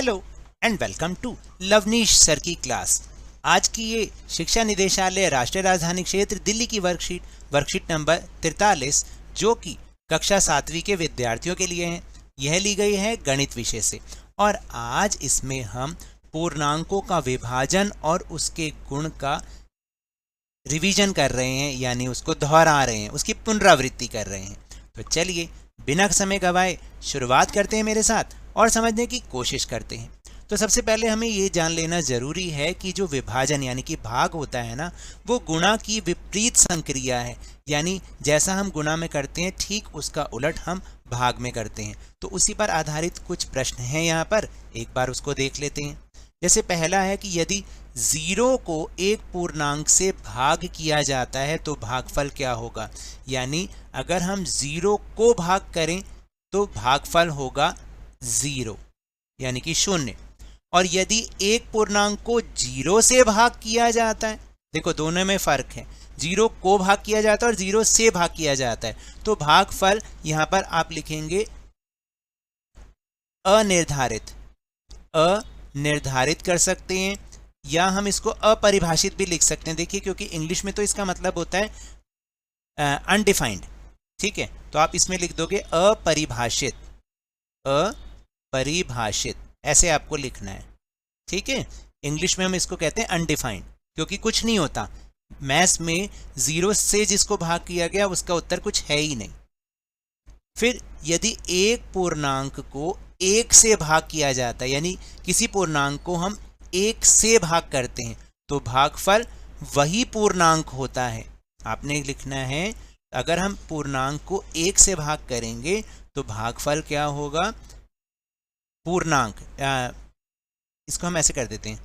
Hello and welcome to Lovneesh sir की क्लास। आज की ये शिक्षा निदेशालय राष्ट्रीय राजधानी क्षेत्र दिल्ली की वर्कशीट नंबर 43 जो कि कक्षा 7वीं के विद्यार्थियों के लिए है। यह ली गई है गणित विषय से और आज इसमें हम पूर्णांकों का विभाजन और उसके गुण का रिवीजन कर रहे हैं, यानी उसको दोहरा रहे हैं, उसकी पुनरावृत्ति कर रहे हैं। तो चलिए बिना समय गवाए शुरुआत करते हैं मेरे साथ और समझने की कोशिश करते हैं। तो सबसे पहले हमें ये जान लेना ज़रूरी है कि जो विभाजन यानी कि भाग होता है ना, वो गुणा की विपरीत संक्रिया है। यानी जैसा हम गुणा में करते हैं ठीक उसका उलट हम भाग में करते हैं। तो उसी पर आधारित कुछ प्रश्न हैं यहाँ पर, एक बार उसको देख लेते हैं। जैसे पहला है कि यदि 0 को एक पूर्णांक से भाग किया जाता है तो भागफल क्या होगा। यानी अगर हम 0 को भाग करें तो भागफल होगा 0 यानी कि 0। और यदि एक पूर्णांक को 0 से भाग किया जाता है, देखो दोनों में फर्क है, 0 को भाग किया जाता है और 0 से भाग किया जाता है, तो भागफल यहां पर आप लिखेंगे अनिर्धारित कर सकते हैं, या हम इसको अपरिभाषित भी लिख सकते हैं। देखिए क्योंकि इंग्लिश में तो इसका मतलब होता है अनडिफाइंड, ठीक है, तो आप इसमें लिख दोगे अपरिभाषित, ऐसे आपको लिखना है, ठीक है। इंग्लिश में हम इसको कहते हैं अनडिफाइंड, क्योंकि कुछ नहीं होता। मैथ्स में 0 से जिसको भाग किया गया उसका उत्तर कुछ है ही नहीं। फिर यदि एक पूर्णांक को 1 से भाग किया जाता है, यानी किसी पूर्णांक को हम 1 से भाग करते हैं, तो भागफल वही पूर्णांक होता है। आपने लिखना है अगर हम पूर्णांक को 1 से भाग करेंगे तो भागफल क्या होगा, पूर्णांक, इसको हम ऐसे कर देते हैं,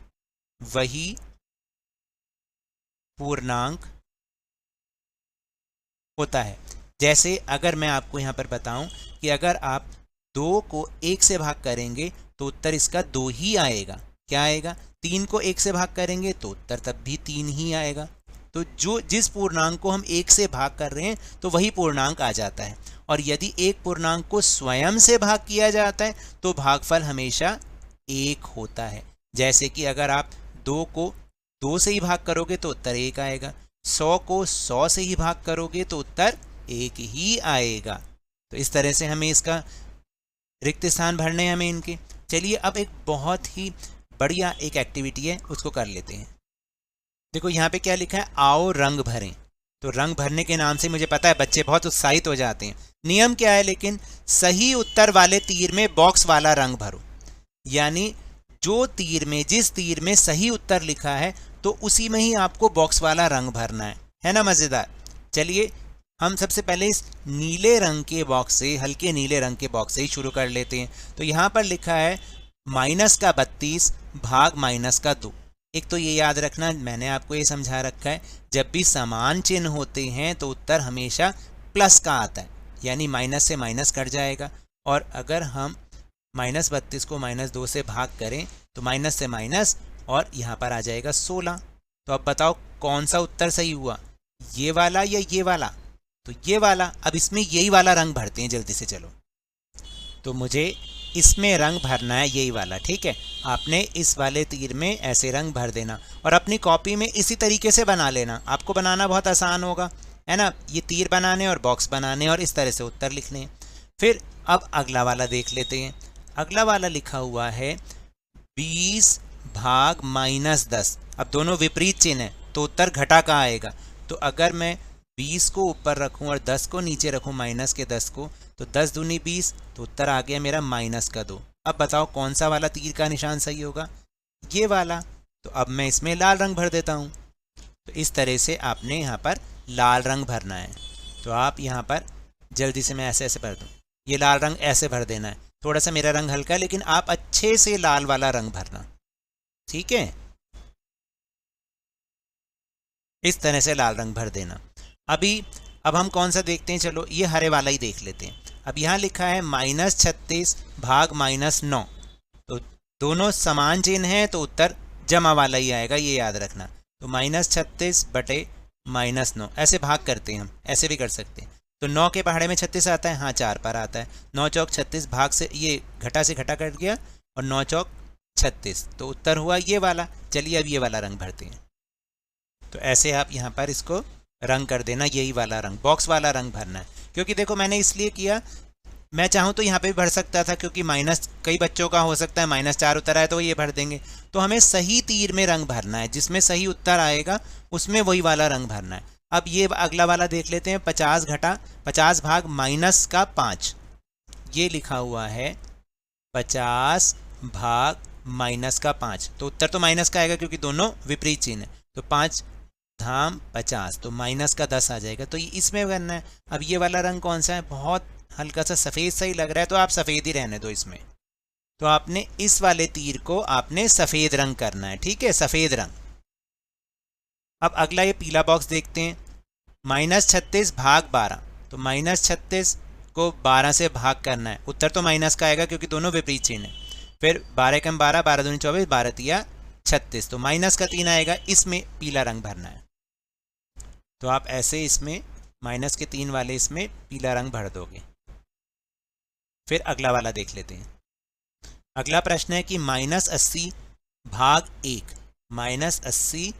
वही पूर्णांक होता है। जैसे अगर मैं आपको यहाँ पर बताऊं कि अगर आप 2 को 1 से भाग करेंगे तो उत्तर इसका 2 ही आएगा। क्या आएगा? 3 को 1 से भाग करेंगे तो उत्तर तब भी 3 ही आएगा। तो जिस पूर्णांक को हम 1 से भाग कर रहे हैं तो वही पूर्णांक आ जाता है। और यदि एक पूर्णांक को स्वयं से भाग किया जाता है तो भागफल हमेशा 1 होता है। जैसे कि अगर आप 2 को 2 से ही भाग करोगे तो उत्तर 1 आएगा, 100 को 100 से ही भाग करोगे तो उत्तर 1 ही आएगा। तो इस तरह से हमें इसका रिक्त स्थान भरने हैं हमें इनके। चलिए अब एक बहुत ही बढ़िया एक एक्टिविटी है, उसको कर लेते हैं। देखो यहाँ पे क्या लिखा है, आओ रंग भरें। तो रंग भरने के नाम से मुझे पता है बच्चे बहुत उत्साहित हो जाते हैं। नियम क्या है लेकिन, सही उत्तर वाले तीर में बॉक्स वाला रंग भरो। यानी जिस तीर में सही उत्तर लिखा है तो उसी में ही आपको बॉक्स वाला रंग भरना है ना। मज़ेदार। चलिए हम सबसे पहले इस नीले रंग के बॉक्स से, हल्के नीले रंग के बॉक्स से ही शुरू कर लेते हैं। तो यहाँ पर लिखा है -32 भाग -2। एक तो ये याद रखना, मैंने आपको ये समझा रखा है, जब भी समान चिन्ह होते हैं तो उत्तर हमेशा प्लस का आता है, यानी माइनस से माइनस कट जाएगा। और अगर हम -32 को -2 से भाग करें तो माइनस से माइनस और यहाँ पर आ जाएगा 16। तो अब बताओ कौन सा उत्तर सही हुआ, ये वाला या ये वाला? तो ये वाला। अब इसमें यही वाला रंग भरते हैं जल्दी से। चलो, तो मुझे इसमें रंग भरना है यही वाला, ठीक है। आपने इस वाले तीर में ऐसे रंग भर देना और अपनी कॉपी में इसी तरीके से बना लेना। आपको बनाना बहुत आसान होगा, है ना। ये तीर बनाने और बॉक्स बनाने और इस तरह से उत्तर लिखने हैं। फिर अब अगला वाला देख लेते हैं। अगला वाला लिखा हुआ है 20 भाग -10। अब दोनों विपरीत चिन्ह है तो उत्तर घटा का आएगा। तो अगर मैं 20 को ऊपर रखूं और 10 को नीचे रखूं, माइनस के 10 को, तो 10 दूनी 20, तो उत्तर आ गया मेरा -2। अब बताओ कौन सा वाला तीर का निशान सही होगा, ये वाला। तो अब मैं इसमें लाल रंग भर देता हूँ। तो इस तरह से आपने यहाँ पर लाल रंग भरना है। तो आप यहाँ पर जल्दी से, मैं ऐसे भर दूँ, ये लाल रंग ऐसे भर देना है। थोड़ा सा मेरा रंग हल्का है लेकिन आप अच्छे से लाल वाला रंग भरना, ठीक है। इस तरह से लाल रंग भर देना। अब हम कौन सा देखते हैं, चलो ये हरे वाला ही देख लेते हैं। अब यहाँ लिखा है -36 भाग -9। तो दोनों समान चिन्ह हैं तो उत्तर जमा वाला ही आएगा, ये याद रखना। तो -36 बटे -9 ऐसे भाग करते हैं हम, ऐसे भी कर सकते हैं। तो 9 के पहाड़े में 36 आता है, हाँ 4 पर आता है। 9 चौक 36 भाग से, ये घटा से घटा कट गया और 9 चौक 36, तो उत्तर हुआ ये वाला। चलिए अब ये वाला रंग भरते हैं। तो ऐसे आप यहाँ पर इसको रंग कर देना, यही वाला रंग, बॉक्स वाला रंग भरना है। क्योंकि देखो मैंने इसलिए किया, मैं चाहूँ तो यहाँ पे भी भर सकता था, क्योंकि माइनस कई बच्चों का हो सकता है -4 उत्तर आए तो ये भर देंगे। तो हमें सही तीर में रंग भरना है, जिसमें सही उत्तर आएगा उसमें वही वाला रंग भरना है। अब ये अगला वाला देख लेते हैं। 50 भाग -5, ये लिखा हुआ है 50 भाग -5, तो उत्तर तो माइनस का आएगा क्योंकि दोनों विपरीत चिन्ह है। तो 5 धाम 50, तो -10 आ जाएगा। तो इसमें करना है। अब ये वाला रंग कौन सा है? बहुत हल्का सा सफ़ेद सही लग रहा है, तो आप सफ़ेद ही रहने दो इसमें। तो आपने इस वाले तीर को आपने सफ़ेद रंग करना है, ठीक है, सफ़ेद रंग। अब अगला ये पीला बॉक्स देखते हैं। -36 भाग 12, तो -36 को 12 से भाग करना है। उत्तर तो माइनस का आएगा क्योंकि दोनों विपरीत चिन्ह है। फिर 12 कम 12, 12 दूनी 24, 12 तिया 36, तो माइनस का 3 आएगा। इसमें पीला रंग भरना है। तो आप ऐसे इसमें माइनस के 3 वाले इसमें पीला रंग भर दोगे। फिर अगला वाला देख लेते हैं। अगला प्रश्न है कि -80 भाग 1, -80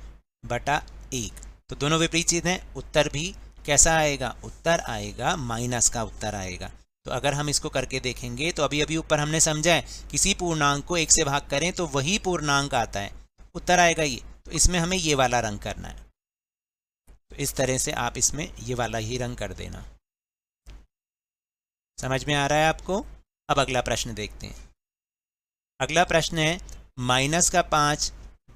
बटा 1, तो दोनों विपरीत चिन्ह हैं। उत्तर भी कैसा आएगा? उत्तर आएगा माइनस का उत्तर आएगा। तो अगर हम इसको करके देखेंगे तो अभी ऊपर हमने समझा है किसी पूर्णांक को 1 से भाग करें तो वही पूर्णांक आता है, उत्तर आएगा ये। तो इसमें हमें ये वाला रंग करना है। तो इस तरह से आप इसमें ये वाला ही रंग कर देना। समझ में आ रहा है आपको? अब अगला प्रश्न देखते हैं। अगला प्रश्न है -5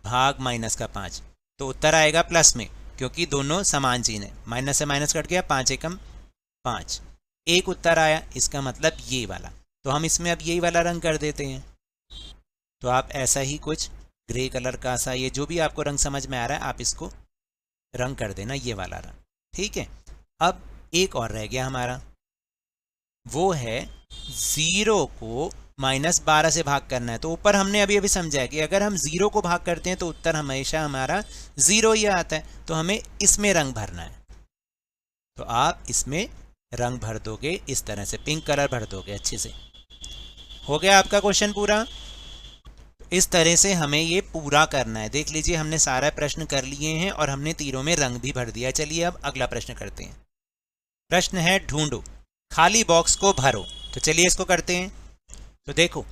भाग -5, तो उत्तर आएगा प्लस में क्योंकि दोनों समान चिन्ह है। माइनस से माइनस कट गया, 5 एकम 5, एक उत्तर आया, इसका मतलब ये वाला। तो हम इसमें अब यही वाला रंग कर देते हैं। तो आप ऐसा ही कुछ ग्रे कलर का सा, ये जो भी आपको रंग समझ में आ रहा है आप इसको रंग कर देना, ये वाला रंग, ठीक है। अब एक और रह गया हमारा, वो है 0 को -12 से भाग करना है। तो ऊपर हमने अभी समझा है कि अगर हम 0 को भाग करते हैं तो उत्तर हमेशा हमारा 0 ही आता है। तो हमें इसमें रंग भरना है। तो आप इसमें रंग भर दोगे इस तरह से, पिंक कलर भर दोगे अच्छे से। हो गया आपका क्वेश्चन पूरा। इस तरह से हमें ये पूरा करना है। देख लीजिए हमने सारा प्रश्न कर लिए हैं और हमने तीरों में रंग भी भर दिया। चलिए अब अगला प्रश्न करते हैं। प्रश्न है ढूंढो खाली बॉक्स को भरो। तो चलिए इसको करते हैं। तो देखो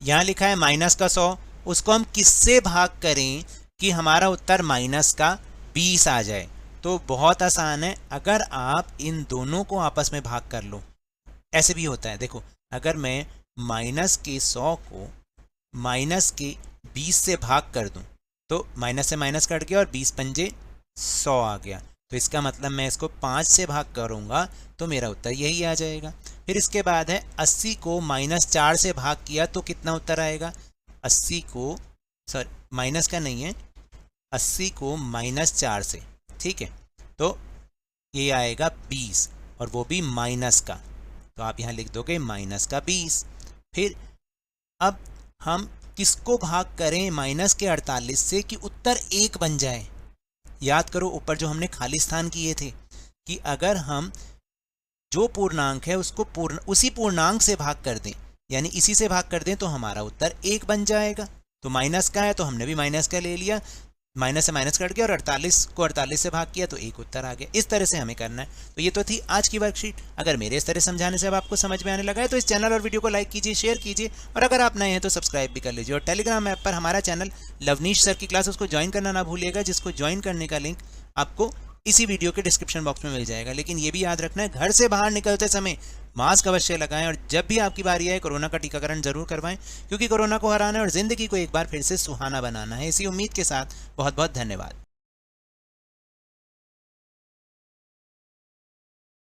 यहाँ लिखा है -100, उसको हम किससे भाग करें कि हमारा उत्तर -20 आ जाए? तो बहुत आसान है, अगर आप इन दोनों को आपस में भाग कर लो। ऐसे भी होता है, देखो अगर मैं -100 को -20 से भाग कर दूं तो माइनस से माइनस कट गया और 20 पंजे 100 आ गया। तो इसका मतलब मैं इसको 5 से भाग करूंगा तो मेरा उत्तर यही आ जाएगा। फिर इसके बाद है 80 को -4 से भाग किया तो कितना उत्तर आएगा? 80 को, सॉरी माइनस का नहीं है, 80 को -4 से, ठीक है, तो ये आएगा 20 और वो भी माइनस का। तो आप यहाँ लिख दोगे -20। फिर अब हम किसको भाग करें -48 से कि उत्तर 1 बन जाए? याद करो ऊपर जो हमने खाली स्थान किए थे कि अगर हम जो पूर्णांक है उसको उसी पूर्णांक से भाग कर दें, यानी इसी से भाग कर दें, तो हमारा उत्तर 1 बन जाएगा। तो माइनस का है तो हमने भी माइनस का ले लिया, माइनस से माइनस कट गया और 48 को 48 से भाग किया तो 1 उत्तर आ गया। इस तरह से हमें करना है। तो ये तो थी आज की वर्कशीट। अगर मेरे इस तरह समझाने से अब आपको समझ में आने लगा है तो इस चैनल और वीडियो को लाइक कीजिए, शेयर कीजिए, और अगर आप नए हैं तो सब्सक्राइब भी कर लीजिए। और टेलीग्राम ऐप पर हमारा चैनल लवनीश सर की क्लास, उसको ज्वाइन करना ना भूलिएगा, जिसको ज्वाइन करने का लिंक आपको इसी वीडियो के डिस्क्रिप्शन बॉक्स में मिल जाएगा। लेकिन ये भी याद रखना है, घर से बाहर निकलते समय मास्क अवश्य लगाएं और जब भी आपकी बारी आए कोरोना का टीकाकरण जरूर करवाएं, क्योंकि कोरोना को हराना है और जिंदगी को एक बार फिर से सुहाना बनाना है। इसी उम्मीद के साथ बहुत बहुत धन्यवाद।